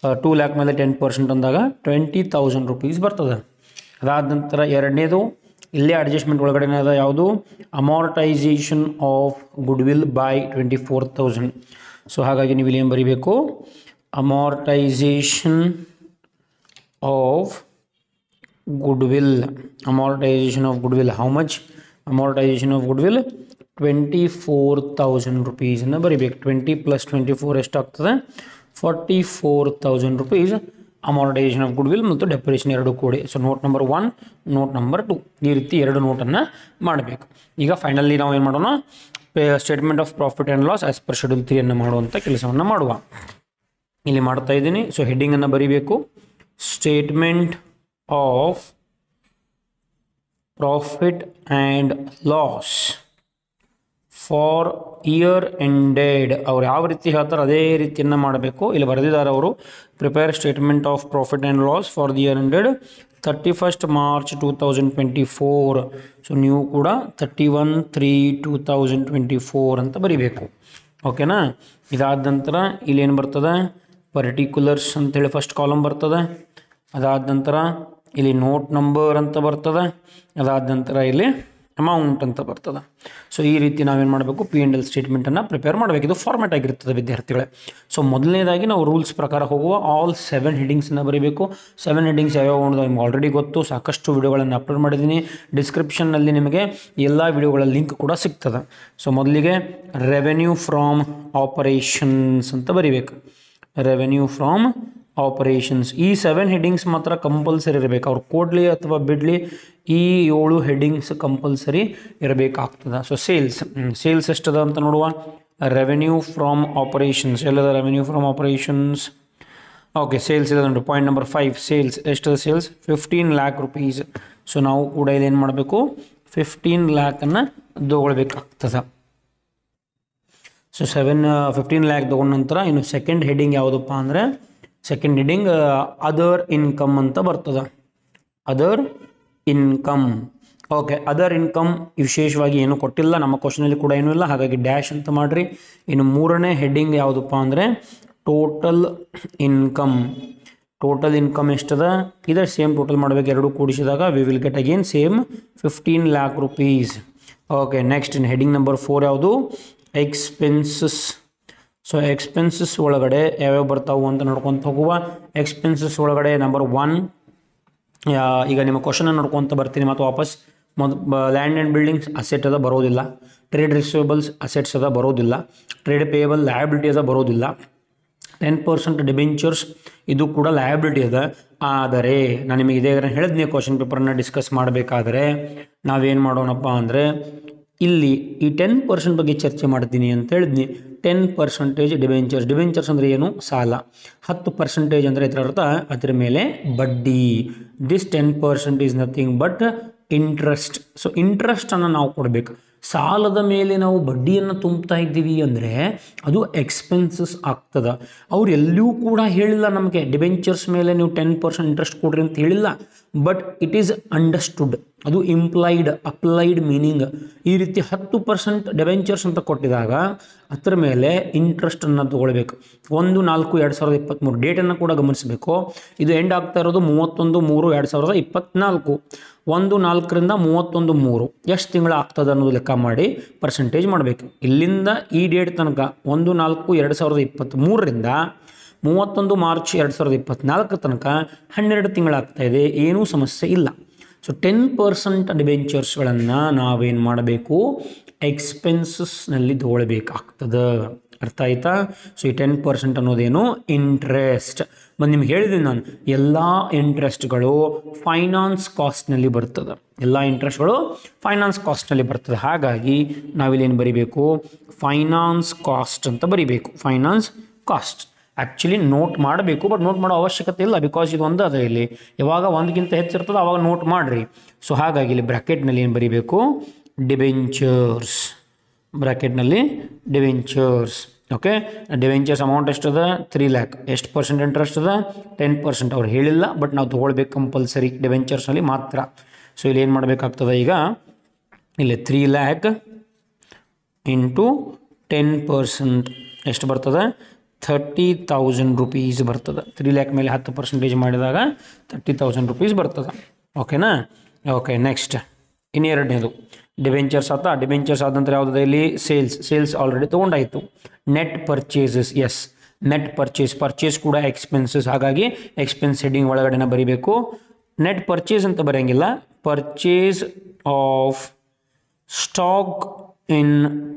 2 lakh ಮೇಲೆ 10% ಅಂದಾಗ 20,000 rupees ಬರ್ತದೆ. ಅದಾದ ನಂತರ ಎರಡನೇದು ಇಲ್ಲೇ ಅಡ್ಜಸ್ಟ್ಮೆಂಟ್ ಒಳಗಡೆ ಅದ ಯಾವುದು? Amortisation of good will buy 24,000. So ಹಾಗಾಗಿ ನೀವು ಇಲ್ಲಿ ಏನು ಬರೀಬೇಕು? Amortisation of goodwill. Amortization of goodwill, how much? Amortization of goodwill 24,000 rupees ಅನ್ನು ಬರೀಬೇಕು. 20 + 24 ಎಷ್ಟಾಗ್ತದೆ? 44,000 rupees ಅಮಾರ್ಟೈಸೇಷನ್ ಆಫ್ ಗುಡ್ವಿಲ್ ಮತ್ತು ಡೆಪ್ರಿಸಿಯೇಷನ್ ಎರಡು ಕೂಡಿ. So note number 1, note number 2, ಈ ರೀತಿ ಎರಡು ನೋಟನ್ನು ಮಾಡಬೇಕು. ಈಗ ಫೈನಲಿ ನಾವು ಏನು ಮಾಡೋಣ? Statement of profit and loss as per schedule 3 ಅನ್ನು ಮಾಡುವಂಥ ಕೆಲಸವನ್ನು ಮಾಡುವ. ಇಲ್ಲಿ ಮಾಡ್ತಾ ಇದ್ದೀನಿ. ಸೊ ಹೆಡ್ಡಿಂಗನ್ನು ಬರೀಬೇಕು, statement of profit and loss for year ended. ಅವ್ರು ಯಾವ ರೀತಿ ಹೇಳ್ತಾರೆ ಅದೇ ರೀತಿಯನ್ನು ಮಾಡಬೇಕು. ಇಲ್ಲಿ ಬರೆದಿದ್ದಾರೆ ಅವರು, prepare statement of profit and loss for the year ended 31st March 2024. So ನೀವು ಕೂಡ 31/3/2024 ಅಂತ ಬರೀಬೇಕು. ಓಕೆನಾ? ಇದಾದ ನಂತರ ಇಲ್ಲಿ ಏನು ಬರ್ತದೆ? ಪರ್ಟಿಕ್ಯುಲರ್ಸ್ ಅಂತೇಳಿ ಫಸ್ಟ್ ಕಾಲಮ್ ಬರ್ತದೆ. ಅದಾದ ನಂತರ ಇಲ್ಲಿ ನೋಟ್ ನಂಬರ್ ಅಂತ ಬರ್ತದೆ. ಅದಾದ ನಂತರ ಇಲ್ಲಿ ಅಮೌಂಟ್ ಅಂತ ಬರ್ತದೆ. ಸೊ ಈ ರೀತಿ ನಾವೇನು ಮಾಡಬೇಕು? P&L ಸ್ಟೇಟ್ಮೆಂಟನ್ನು ಪ್ರಿಪೇರ್ ಮಾಡಬೇಕು. ಇದು ಫಾರ್ಮ್ಯಾಟ್ ಆಗಿರ್ತದೆ ವಿದ್ಯಾರ್ಥಿಗಳೇ. ಸೊ ಮೊದಲನೇದಾಗಿ ನಾವು ರೂಲ್ಸ್ ಪ್ರಕಾರ ಹೋಗುವ. ಆಲ್ 7 ಹೆಡ್ಡಿಂಗ್ಸನ್ನು ಬರೀಬೇಕು. 7 ಹೆಡ್ಡಿಂಗ್ಸ್ ಯಾವ್ಯಾವ ಅನ್ನೋದು ನಿಮ್ಗೆ ಆಲ್ರೆಡಿ ಗೊತ್ತು. ಸಾಕಷ್ಟು ವಿಡಿಯೋಗಳನ್ನು ಅಪ್ಲೋಡ್ ಮಾಡಿದ್ದೀನಿ. ಡಿಸ್ಕ್ರಿಪ್ಷನ್ನಲ್ಲಿ ನಿಮಗೆ ಎಲ್ಲ ವಿಡಿಯೋಗಳ ಲಿಂಕ್ ಕೂಡ ಸಿಗ್ತದೆ. ಸೊ ಮೊದಲಿಗೆ ರೆವೆನ್ಯೂ ಫ್ರಾಮ್ ಆಪರೇಷನ್ಸ್ ಅಂತ ಬರೀಬೇಕು. Revenue from operations. ಈ 7 ಹೆಡ್ಡಿಂಗ್ಸ್ ಮಾತ್ರ ಕಂಪಲ್ಸರಿ ಇರಬೇಕು. ಅವ್ರು ಕೊಡಲಿ ಅಥವಾ ಬಿಡಲಿ, ಈ 7 ಹೆಡ್ಡಿಂಗ್ಸ್ ಕಂಪಲ್ಸರಿ ಇರಬೇಕಾಗ್ತದೆ. ಸೊ ಸೇಲ್ಸ್ ಎಷ್ಟದ ಅಂತ ನೋಡುವ. ರೆವೆನ್ಯೂ ಫ್ರಾಮ್ ಆಪರೇಷನ್ಸ್ ಎಲ್ಲದ? Revenue from operations. Okay, sales ಇದೆ ನೋಡಿ. ಪಾಯಿಂಟ್ ನಂಬರ್ 5, ಸೇಲ್ಸ್ ಎಷ್ಟದ? Sales 15 lakh rupees. ಸೊ ನಾವು ಕೂಡ ಇಲ್ಲಿ ಏನು ಮಾಡಬೇಕು? 15 lakh ತಗೊಳ್ಬೇಕಾಗ್ತದೆ. ಸೊ 15 lakh ತಗೊಂಡ ನಂತರ ಇನ್ನು ಸೆಕೆಂಡ್ ಹೆಡ್ಡಿಂಗ್ ಯಾವುದಪ್ಪ ಅಂದರೆ, ಸೆಕೆಂಡ್ ಹೆಡ್ಡಿಂಗ್ ಅದರ್ ಇನ್ಕಮ್ ಅಂತ ಬರ್ತದೆ. Other income. Okay, other income ವಿಶೇಷವಾಗಿ ಏನು ಕೊಟ್ಟಿಲ್ಲ, ನಮ್ಮ ಕ್ವಶನಲ್ಲಿ ಕೂಡ ಏನೂ ಇಲ್ಲ, ಹಾಗಾಗಿ ಡ್ಯಾಶ್ ಅಂತ ಮಾಡಿರಿ. ಇನ್ನು ಮೂರನೇ ಹೆಡ್ಡಿಂಗ್ ಯಾವುದಪ್ಪ ಅಂದರೆ ಟೋಟಲ್ ಇನ್ಕಮ್. ಟೋಟಲ್ ಇನ್ಕಮ್ ಎಷ್ಟದ? ಇದೆ ಸೇಮ್ ಟೋಟಲ್ ಮಾಡಬೇಕು. ಎರಡು ಕೂಡಿಸಿದಾಗ we will get again same 15 lakh rupees. Okay, next in heading number 4 ಯಾವುದು? ಎಕ್ಸ್ಪೆನ್ಸಸ್. ಸೊ ಎಕ್ಸ್ಪೆನ್ಸಸ್ ಒಳಗಡೆ ಯಾವ್ಯಾವ ಬರ್ತಾವು ಅಂತ ನೋಡ್ಕೊತ ಹೋಗುವ. ಎಕ್ಸ್ಪೆನ್ಸಸ್ ಒಳಗಡೆ ನಂಬರ್ 1, ಈಗ ನಿಮ್ಮ ಕ್ವಶನ್ ನೋಡ್ಕೊತ ಬರ್ತೀನಿ ಮತ್ತು ವಾಪಸ್. ಲ್ಯಾಂಡ್ ಆ್ಯಂಡ್ ಬಿಲ್ಡಿಂಗ್ಸ್ ಅಸೆಟ್ ಅದ ಬರೋದಿಲ್ಲ. ಟ್ರೇಡ್ ರಿಸೀವೇಬಲ್ಸ್ ಅಸೆಟ್ಸ್ ಅದ ಬರೋದಿಲ್ಲ. ಟ್ರೇಡ್ ಪೇಯಬಲ್ ಲಯಬಿಲಿಟಿ ಅದ ಬರೋದಿಲ್ಲ. 10% ಡಿಬೆಂಚರ್ಸ್ ಇದು ಕೂಡ ಲಯಬಿಲಿಟಿ ಅದ. ಆದರೆ ನಾನು ನಿಮಗೆ ಇದೇ ಹೇಳಿದ್ನಿ, ಕ್ವಶನ್ ಪೇಪರನ್ನು ಡಿಸ್ಕಸ್ ಮಾಡಬೇಕಾದ್ರೆ ನಾವೇನು ಮಾಡೋಣಪ್ಪ ಅಂದರೆ ಇಲ್ಲಿ ಈ 10% ಬಗ್ಗೆ ಚರ್ಚೆ ಮಾಡ್ತೀನಿ ಅಂತ ಹೇಳಿದ್ನಿ. 10% ಡಿಬೆಂಚರ್ಸ್ ಅಂದರೆ ಏನು? ಸಾಲ. 10% ಅಂದರೆ ಇದರ ಅರ್ಥ ಅದರ ಮೇಲೆ ಬಡ್ಡಿ. This 10% is nothing but interest. So ಇಂಟ್ರೆಸ್ಟನ್ನು ನಾವು ಕೊಡಬೇಕು. ಸಾಲದ ಮೇಲೆ ನಾವು ಬಡ್ಡಿಯನ್ನು ತುಂಬ್ತಾ ಇದ್ದೀವಿ ಅಂದರೆ ಅದು ಎಕ್ಸ್ಪೆನ್ಸಸ್ ಆಗ್ತದೆ. ಅವ್ರು ಎಲ್ಲೂ ಕೂಡ ಹೇಳಿಲ್ಲ ನಮಗೆ ಡಿಬೆಂಚರ್ಸ್ ಮೇಲೆ ನೀವು 10% ಇಂಟ್ರೆಸ್ಟ್ ಕೊಡ್ರಿ ಅಂತ ಹೇಳಿಲ್ಲ. ಬಟ್ ಇಟ್ ಈಸ್ ಅಂಡರ್ಸ್ಟುಡ್, ಅದು ಅಪ್ಲೈಡ್ ಮೀನಿಂಗ್. ಈ ರೀತಿ 10% ಡಿಬೆಂಚರ್ಸ್ ಅಂತ ಕೊಟ್ಟಿದಾಗ ಅದರ ಮೇಲೆ ಇಂಟ್ರೆಸ್ಟನ್ನು ತಗೊಳ್ಬೇಕು. 1/4/2023 ಡೇಟನ್ನು ಕೂಡ ಗಮನಿಸಬೇಕು. ಇದು ಎಂಡ್ ಆಗ್ತಾ ಇರೋದು 31/3/2024. 1/4ರಿಂದ 31/3 ಎಷ್ಟು ತಿಂಗಳು ಆಗ್ತದೆ ಅನ್ನೋದು ಲೆಕ್ಕ ಮಾಡಿ ಪರ್ಸೆಂಟೇಜ್ ಮಾಡಬೇಕು. ಇಲ್ಲಿಂದ ಈ ಡೇಟ್ ತನಕ 1/4/2023ರಿಂದ 31 ಮಾರ್ಚ್ 2024 ತನಕ 12 ತಿಂಗಳಾಗ್ತಾಯಿದೆ. ಏನೂ ಸಮಸ್ಯೆ ಇಲ್ಲ. ಸೊ 10% ಡಿಬೆಂಚರ್ಸ್ಗಳನ್ನು ನಾವೇನು ಮಾಡಬೇಕು? ಎಕ್ಸ್ಪೆನ್ಸಸ್ನಲ್ಲಿ ತಗೊಳ್ಬೇಕಾಗ್ತದೆ. ಅರ್ಥ ಆಯ್ತಾ? ಸೊ ಈ 10% ಅನ್ನೋದೇನು ಇಂಟ್ರೆಸ್ಟ್. ಮತ್ತು ನಿಮ್ಗೆ ಹೇಳಿದ್ದೀನಿ ನಾನು, ಎಲ್ಲ ಇಂಟ್ರೆಸ್ಟ್ಗಳು ಫೈನಾನ್ಸ್ ಕಾಸ್ಟ್ನಲ್ಲಿ ಬರ್ತದೆ. ಎಲ್ಲ ಇಂಟ್ರೆಸ್ಟ್ಗಳು ಫೈನಾನ್ಸ್ ಕಾಸ್ಟ್ನಲ್ಲಿ ಬರ್ತದೆ. ಹಾಗಾಗಿ ನಾವಿಲ್ಲೇನು ಬರಿಬೇಕು? ಫೈನಾನ್ಸ್ ಕಾಸ್ಟ್ ಅಂತ ಬರಿಬೇಕು. ಫೈನಾನ್ಸ್ ಕಾಸ್ಟ್ ಆ್ಯಕ್ಚುಲಿ ನೋಟ್ ಮಾಡಬೇಕು, ಬಟ್ ನೋಟ್ ಮಾಡೋ ಅವಶ್ಯಕತೆ ಇಲ್ಲ, ಬಿಕಾಸ್ ಇದು ಒಂದು ಅದ. ಇಲ್ಲಿ ಯಾವಾಗ ಒಂದಕ್ಕಿಂತ ಹೆಚ್ಚಿರ್ತದೆ ಆವಾಗ ನೋಟ್ ಮಾಡಿರಿ. ಸೊ ಹಾಗಾಗಿ ಇಲ್ಲಿ ಬ್ರ್ಯಾಕೆಟ್ನಲ್ಲಿ ಏನು ಬರಿಬೇಕು? ಡಿಬೆಂಚರ್ಸ್. ಬ್ರ್ಯಾಕೆಟ್ನಲ್ಲಿ ಡಿಬೆಂಚರ್ಸ್. ಓಕೆ, ಡಿಬೆಂಚರ್ಸ್ ಅಮೌಂಟ್ ಎಷ್ಟದ? 3 lakh. ಎಷ್ಟು ಪರ್ಸೆಂಟ್ ಇಂಟ್ರೆಸ್ಟ್ ಅದ? 10%. ಅವ್ರು ಹೇಳಿಲ್ಲ, ಬಟ್ ನಾವು ತೊಗೊಳ್ಬೇಕು ಕಂಪಲ್ಸರಿ ಡಿಬೆಂಚರ್ಸ್ನಲ್ಲಿ ಮಾತ್ರ. ಸೊ ಇಲ್ಲಿ ಏನು ಮಾಡಬೇಕಾಗ್ತದೆ? ಈಗ ಇಲ್ಲಿ 3 lakh ಇಂಟು 10% ಎಷ್ಟು ಬರ್ತದೆ? 30,000 rupees ಬರ್ತದೆ. 3 lakh ಮೇಲೆ 10% ಮಾಡಿದಾಗ 30,000 rupees ಬರ್ತದೆ. ಓಕೆನಾ? ಓಕೆ, ನೆಕ್ಸ್ಟ್ ಇನ್ನೆರಡನೇದು ಡಿಬೆಂಚರ್ಸ್ ಆತ. ಡಿಬೆಂಚರ್ಸ್ ಆದ ನಂತರ ಯಾವುದಿದೆ ಇಲ್ಲಿ? ಸೇಲ್ಸ್ ಆಲ್ರೆಡಿ ತೊಗೊಂಡಾಯಿತು. Net purchases. Yes, net purchase ಕೂಡ ಎಕ್ಸ್ಪೆನ್ಸಸ್. ಹಾಗಾಗಿ ಎಕ್ಸ್ಪೆನ್ಸ್ ಹೆಡಿಂಗ್ ಒಳಗಡೆನ ಬರೀಬೇಕು. ನೆಟ್ ಪರ್ಚೇಸ್ ಅಂತ ಬರೆಯಂಗಿಲ್ಲ, purchase of stock in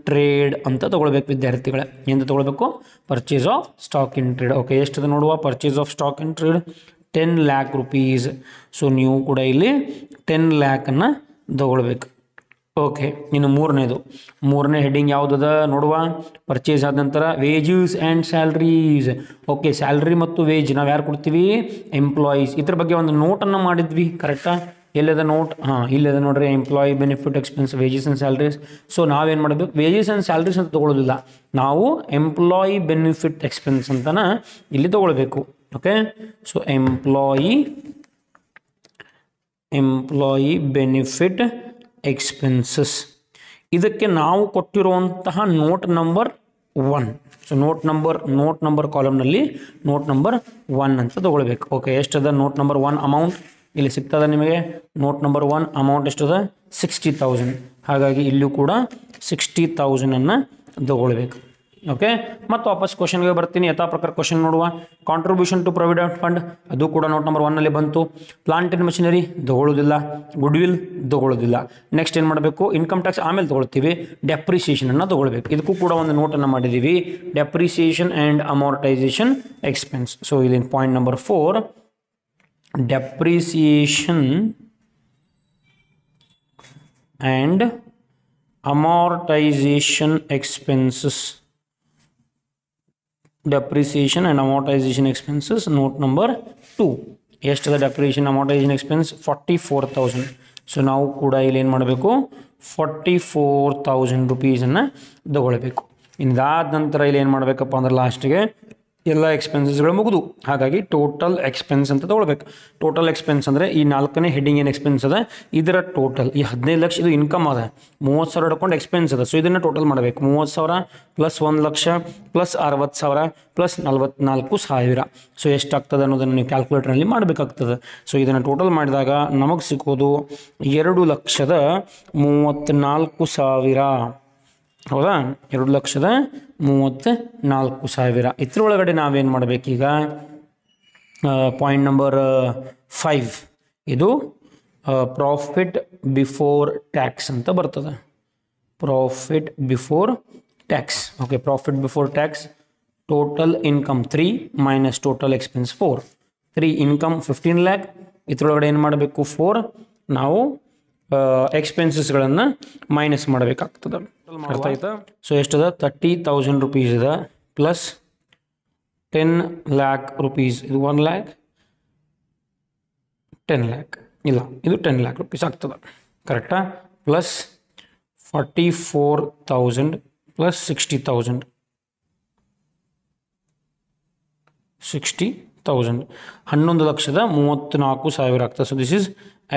trade ಅಂತ ತೊಗೊಳ್ಬೇಕು ವಿದ್ಯಾರ್ಥಿಗಳೇ. ಎಂತ ತೊಗೊಳ್ಬೇಕು? Purchase of stock in trade. Okay, ಎಷ್ಟದ ನೋಡುವ? Purchase of stock in trade 10 lakh rupees. So ನೀವು ಕೂಡ ಇಲ್ಲಿ 10 lakh ತೊಗೊಳ್ಬೇಕು. ಓಕೆ, ಇನ್ನು ಮೂರನೇ ಹೆಡ್ಡಿಂಗ್ ಯಾವುದದ ನೋಡುವ? ಪರ್ಚೇಸ್ ಆದ ನಂತರ wages and salaries. Okay, salary ಮತ್ತು ವೇಜ್ ನಾವು ಯಾರು ಕೊಡ್ತೀವಿ? ಎಂಪ್ಲಾಯೀಸ್. ಇದ್ರ ಬಗ್ಗೆ ಒಂದು ನೋಟನ್ನು ಮಾಡಿದ್ವಿ, ಕರೆಕ್ಟಾ? ಎಲ್ಲದ ನೋಟ್? ಹಾಂ, ಇಲ್ಲದ ನೋಡ್ರಿ, employee benefit expense, wages and salaries. So ನಾವೇನು ಮಾಡಬೇಕು? ವೇಜಸ್ ಆ್ಯಂಡ್ ಸ್ಯಾಲ್ರೀಸ್ ಅಂತ ತೊಗೊಳ್ಳೋದಿಲ್ಲ, ನಾವು ಎಂಪ್ಲಾಯಿ ಬೆನಿಫಿಟ್ ಎಕ್ಸ್ಪೆನ್ಸ್ ಅಂತನ ಇಲ್ಲಿ ತೊಗೊಳ್ಬೇಕು. Okay, so employee benefit expenses. ಇದಕ್ಕೆ ನಾವು ಕೊಟ್ಟಿರುವಂತಹ note number 1. So note number ಕಾಲಮ್ನಲ್ಲಿ ನೋಟ್ ನಂಬರ್ 1 ಅಂತ ತೊಗೊಳ್ಬೇಕು. ಓಕೆ, ಎಷ್ಟದ ನೋಟ್ ನಂಬರ್ 1 ಅಮೌಂಟ್? ಇಲ್ಲಿ ಸಿಗ್ತದೆ ನಿಮಗೆ. ನೋಟ್ ನಂಬರ್ 1 ಅಮೌಂಟ್ ಎಷ್ಟದ? 60,000. ಹಾಗಾಗಿ ಇಲ್ಲೂ ಕೂಡ 60,000 ತೊಗೊಳ್ಬೇಕು. ಓಕೆ, ಮತ್ತು ವಾಪಸ್ ಕ್ವಶನ್ಗೆ ಬರ್ತೀನಿ. ಯಥಾ ಪ್ರಕಾರ ಕ್ವಶನ್ ನೋಡುವ. ಕಾಂಟ್ರಿಬ್ಯೂಷನ್ ಟು ಪ್ರಾವಿಡೆಂಟ್ ಫಂಡ್, ಅದು ಕೂಡ ನೋಟ್ ನಂಬರ್ 1ನಲ್ಲಿ ಬಂತು. ಪ್ಲಾಂಟ್ ಆ್ಯಂಡ್ ಮಷಿನರಿ ತೊಗೊಳ್ಳೋದಿಲ್ಲ, ಗುಡ್ವಿಲ್ ತೊಗೊಳ್ಳೋದಿಲ್ಲ. ನೆಕ್ಸ್ಟ್ ಏನು ಮಾಡಬೇಕು? ಇನ್ಕಮ್ ಟ್ಯಾಕ್ಸ್ ಆಮೇಲೆ ತೊಗೊಳ್ತೀವಿ, ಡೆಪ್ರಿಸಿಯೇಷನನ್ನು ತೊಗೊಳ್ಬೇಕು. ಇದಕ್ಕೂ ಕೂಡ ಒಂದು ನೋಟನ್ನು ಮಾಡಿದ್ದೀವಿ, depreciation and amortization expense. So ಇಲ್ಲಿ point number 4, depreciation and amortization expenses. Depreciation and amortization expenses note number 2. ಎಷ್ಟದ ಡೆಪ್ರಿಸಿಯೇಷನ್ ಅಮಾರ್ಟೈಸೇಷನ್ ಎಕ್ಸ್ಪೆನ್ಸ್? 44,000. ಸೊ ನಾವು ಕೂಡ ಇಲ್ಲಿ ಏನು ಮಾಡಬೇಕು? 44,000 rupees ತೊಗೊಳ್ಬೇಕು. ಇದಾದ ನಂತರ ಇಲ್ಲಿ ಏನು ಮಾಡಬೇಕಪ್ಪ ಅಂದ್ರೆ ಲಾಸ್ಟಿಗೆ ಎಲ್ಲ ಎಕ್ಸ್ಪೆನ್ಸಸ್ಗಳು ಮುಗಿದು. ಹಾಗಾಗಿ ಟೋಟಲ್ ಎಕ್ಸ್ಪೆನ್ಸ್ ಅಂತ ತೊಗೊಳ್ಬೇಕು. ಟೋಟಲ್ ಎಕ್ಸ್ಪೆನ್ಸ್ ಅಂದರೆ ಈ 4ನೇ ಹೆಡ್ಡಿಂಗ್ ಏನು ಎಕ್ಸ್ಪೆನ್ಸ್ ಅದ ಇದರ ಟೋಟಲ್. ಈ 15 ಲಕ್ಷ ಇದು ಇನ್ಕಮ್ ಅದ, 30,000 ಹಿಡ್ಕೊಂಡು ಎಕ್ಸ್ಪೆನ್ಸ್ ಅದ. ಸೊ ಇದನ್ನು ಟೋಟಲ್ ಮಾಡಬೇಕು. 30,000 plus 1 lakh plus 60,000 plus 44,000. So ಎಷ್ಟಾಗ್ತದೆ ಅನ್ನೋದನ್ನು ನೀವು ಕ್ಯಾಲ್ಕುಲೇಟರ್ನಲ್ಲಿ ಮಾಡಬೇಕಾಗ್ತದೆ. ಸೊ ಇದನ್ನು ಟೋಟಲ್ ಮಾಡಿದಾಗ ನಮಗೆ ಸಿಕ್ಕೋದು 2,34,000. ಹೌದಾ? 2,34,000. ಇದ್ರೊಳಗಡೆ ನಾವೇನು ಮಾಡಬೇಕೀಗ? ಪಾಯಿಂಟ್ ನಂಬರ್ 5 ಇದು ಪ್ರಾಫಿಟ್ ಬಿಫೋರ್ ಟ್ಯಾಕ್ಸ್ ಅಂತ ಬರ್ತದೆ. Profit before tax. Okay, profit before tax total income 3 minus total expense 4. 3 income 15 lakh. ಇದ್ರೊಳಗಡೆ ಏನು ಮಾಡಬೇಕು? 4 ನಾವು ಎಕ್ಸ್ಪೆನ್ಸಸ್ಗಳನ್ನು ಮೈನಸ್ ಮಾಡಬೇಕಾಗ್ತದೆ. ಅರ್ಥ ಆಯ್ತಾ? ಸೊ ಎಷ್ಟದ? 30,000 rupees ಇದೆ ಪ್ಲಸ್ 10 lakh rupees. ಇದು 1 lakh, 10 lakh ಇಲ್ಲ, ಇದು 10 lakh rupees ಆಗ್ತದೆ, ಕರೆಕ್ಟಾ? Plus 44,000 plus 60,000. 11,34,000 ಆಗ್ತದೆ. So this is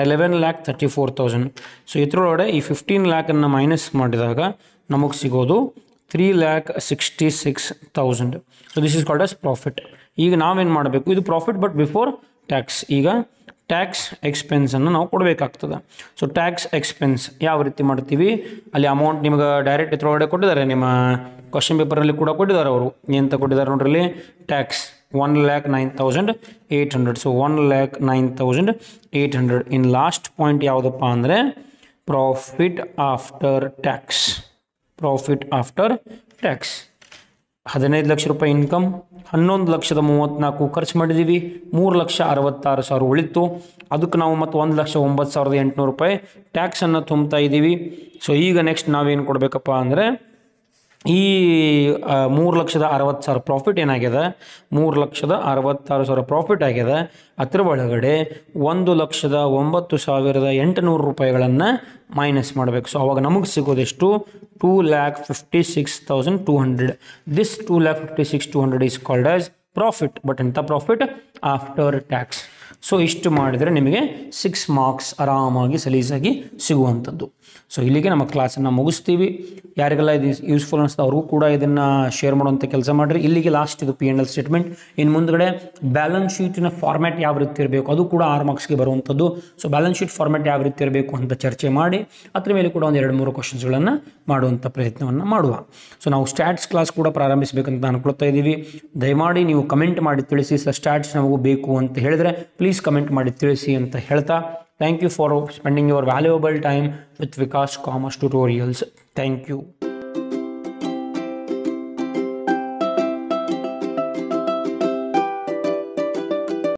11,34,000. ಸೊ ಇದರೊಳಗಡೆ ಈ 15 lakh ಮೈನಸ್ ಮಾಡಿದಾಗ ನಮಗೆ ಸಿಗೋದು 3,66,000. So this is called as profit. ಈಗ ನಾವೇನು ಮಾಡಬೇಕು? ಇದು ಪ್ರಾಫಿಟ್ ಬಟ್ ಬಿಫೋರ್ ಟ್ಯಾಕ್ಸ್. ಈಗ ಟ್ಯಾಕ್ಸ್ ಎಕ್ಸ್ಪೆನ್ಸನ್ನು ನಾವು ಕೊಡಬೇಕಾಗ್ತದೆ. ಸೊ ಟ್ಯಾಕ್ಸ್ ಎಕ್ಸ್ಪೆನ್ಸ್ ಯಾವ ರೀತಿ ಮಾಡ್ತೀವಿ? ಅಲ್ಲಿ ಅಮೌಂಟ್ ನಿಮ್ಗೆ ಡೈರೆಕ್ಟ್ ಇದರೊಳಗಡೆ ಕೊಟ್ಟಿದ್ದಾರೆ, ನಿಮ್ಮ ಕ್ವಶನ್ ಪೇಪರಲ್ಲಿ ಕೂಡ ಕೊಟ್ಟಿದ್ದಾರೆ. ಅವರು ಎಂತ ಕೊಟ್ಟಿದ್ದಾರೆ ನೋಡ್ರಲ್ಲಿ? Tax 1,09,800. So 1,09,800. In last point ಯಾವುದಪ್ಪ ಅಂದರೆ profit after tax. Profit after tax. 15 lakh ರೂಪಾಯಿ ಇನ್ಕಮ್, 11,34,000 ಖರ್ಚು ಮಾಡಿದ್ದೀವಿ, 3,66,000 ಉಳಿತು. ಅದಕ್ಕೆ ನಾವು ಮತ್ತು 1,09,800 ರೂಪಾಯಿ ಟ್ಯಾಕ್ಸನ್ನು ತುಂಬ್ತಾ ಇದ್ದೀವಿ. ಸೊ ಈಗ ನೆಕ್ಸ್ಟ್ ನಾವೇನು ಕೊಡಬೇಕಪ್ಪ ಅಂದರೆ ಈ 3,60,000 ಪ್ರಾಫಿಟ್ ಏನಾಗ್ಯದ, 3,66,000 ಪ್ರಾಫಿಟ್ ಆಗ್ಯದ. ಅದರ ಒಳಗಡೆ 1,09,800 ರೂಪಾಯಿಗಳನ್ನು ಮೈನಸ್ ಮಾಡಬೇಕು. ಸೊ ಅವಾಗ ನಮಗೆ ಸಿಗೋದೆಷ್ಟು, 2,56,200. This 2,56,200 is called as profit. But ಎಂಥ ಪ್ರಾಫಿಟ್, ಆಫ್ಟರ್ ಟ್ಯಾಕ್ಸ್. ಸೊ ಇಷ್ಟು ಮಾಡಿದರೆ ನಿಮಗೆ 6 ಮಾರ್ಕ್ಸ್ ಆರಾಮಾಗಿ ಸಲೀಸಾಗಿ ಸಿಗುವಂಥದ್ದು. ಸೊ ಇಲ್ಲಿಗೆ ನಮ್ಮ ಕ್ಲಾಸನ್ನು ಮುಗಿಸ್ತೀವಿ. ಯಾರಿಗೆಲ್ಲ ಇದು ಯೂಸ್ಫುಲ್ ಅನಿಸ್ತಾ ಅವ್ರಿಗೂ ಕೂಡ ಇದನ್ನು ಶೇರ್ ಮಾಡುವಂಥ ಕೆಲಸ ಮಾಡಿರಿ. ಇಲ್ಲಿಗೆ ಲಾಸ್ಟ್ ಇದು P&L ಸ್ಟೇಟ್ಮೆಂಟ್. ಇನ್ನು ಮುಂದ್ಗಡೆ ಬ್ಯಾಲೆನ್ಸ್ ಶೀಟಿನ ಫಾರ್ಮ್ಯಾಟ್ ಯಾವ ರೀತಿ ಇರಬೇಕು ಅದು ಕೂಡ 6 ಮಾರ್ಕ್ಸ್ಗೆ ಬರುವಂಥದ್ದು. ಸೊ ಬ್ಯಾಲೆನ್ಸ್ ಶೀಟ್ ಫಾರ್ಮ್ಯಾಟ್ ಯಾವ ರೀತಿ ಇರಬೇಕು ಅಂತ ಚರ್ಚೆ ಮಾಡಿ ಅದ್ರ ಮೇಲೆ ಕೂಡ ಒಂದು 2-3 ಕ್ವಶನ್ಸ್ಗಳನ್ನು ಮಾಡುವಂಥ ಪ್ರಯತ್ನವನ್ನು ಮಾಡುವ. ಸೊ ನಾವು ಸ್ಟ್ಯಾಟ್ಸ್ ಕ್ಲಾಸ್ ಕೂಡ ಪ್ರಾರಂಭಿಸಬೇಕಂತ ಅನ್ಕೊಳ್ತಾ ಇದ್ದೀವಿ. ದಯಮಾಡಿ ನೀವು ಕಮೆಂಟ್ ಮಾಡಿ ತಿಳಿಸಿ, ಸರ್ ಸ್ಟ್ಯಾಟ್ಸ್ ನಮಗೂ ಬೇಕು ಅಂತ ಹೇಳಿದ್ರೆ ಪ್ಲೀಸ್ ಕಮೆಂಟ್ ಮಾಡಿ ತಿಳಿಸಿ ಅಂತ ಹೇಳ್ತಾ, thank you for spending your valuable time with Vikas commerce tutorials. Thank you.